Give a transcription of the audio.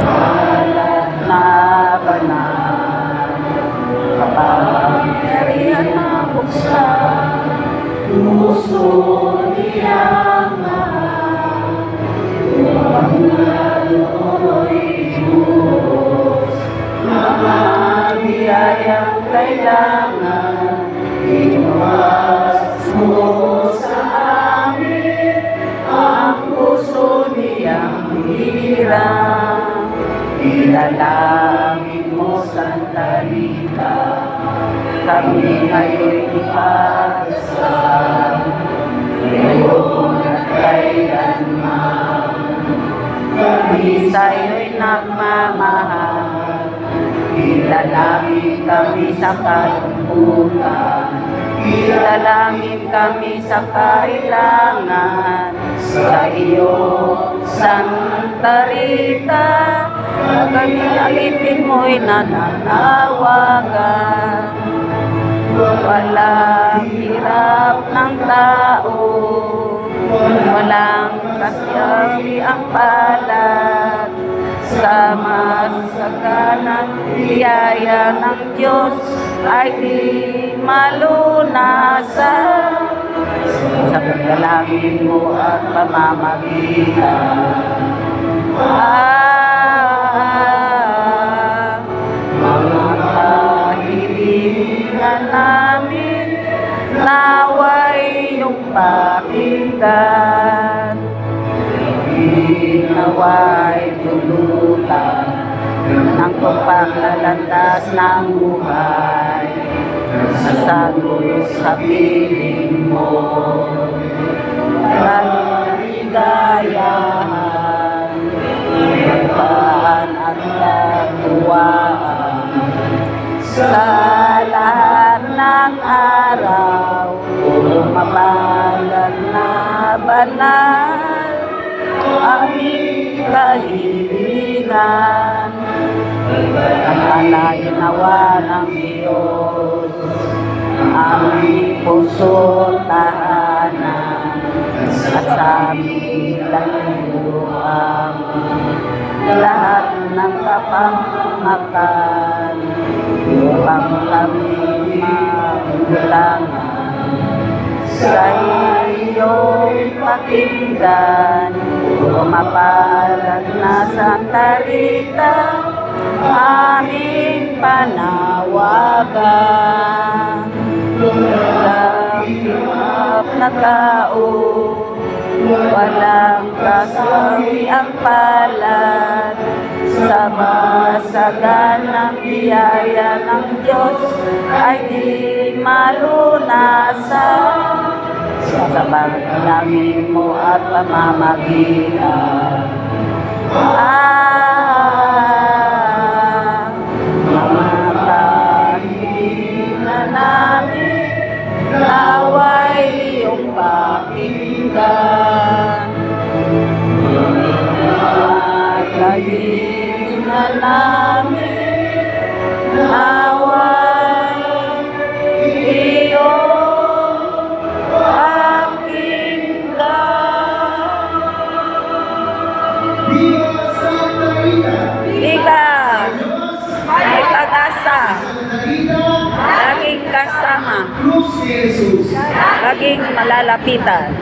Palad na banal, kapangyarihan na buksan, puso niyang mahal, upang lalooy Diyos, mga biyayang kailangan, iwas mo sa amin, ang puso niyang hirang, ilalangin mo Santa Rita, kami ngayon'y ipagdasal, ngayon at kailanman, kami sa'yo'y nagmamahal, ilalangin kami sa kalungkutan, ilalangin kami sa kailangan, sa iyo, Santa Rita, kami alipin mo'y nananawagan. Walang hirap ng tao, walang kasyawi ang palad, sa masaganang biyaya ng Diyos ay di malunasan, sa pagdalangin mo at pamamagitan. Mga kahilingan namin, naway iyong pakinggan, naway tulutan ng paglalandas ng buhay, sa dulo sa piling mo, kaligayahan, pagpaan at katuwaan, sa lahat ng araw, mapalad na banal, aming kahilingan, ang alay-nawa ng Diyos, aming puso tahanan, at sa aming layuan, lahat ng kapangmakan, upang kami magulangan, sa iyong pakinggan, mapalad na Santa Rita, aming panawagan. Walang hirap na tao, walang kasawi ang palad, sa masaganang biyaya ng Diyos ay di malunasan, sa pagdalangin mo at pamamagitan. Mga kahilingan namin, naway iyong pakinggan. Mga kahilingan namin, naway iyong pakinggan. Liga, may pag-asa, laging kasama, laging malalapitan.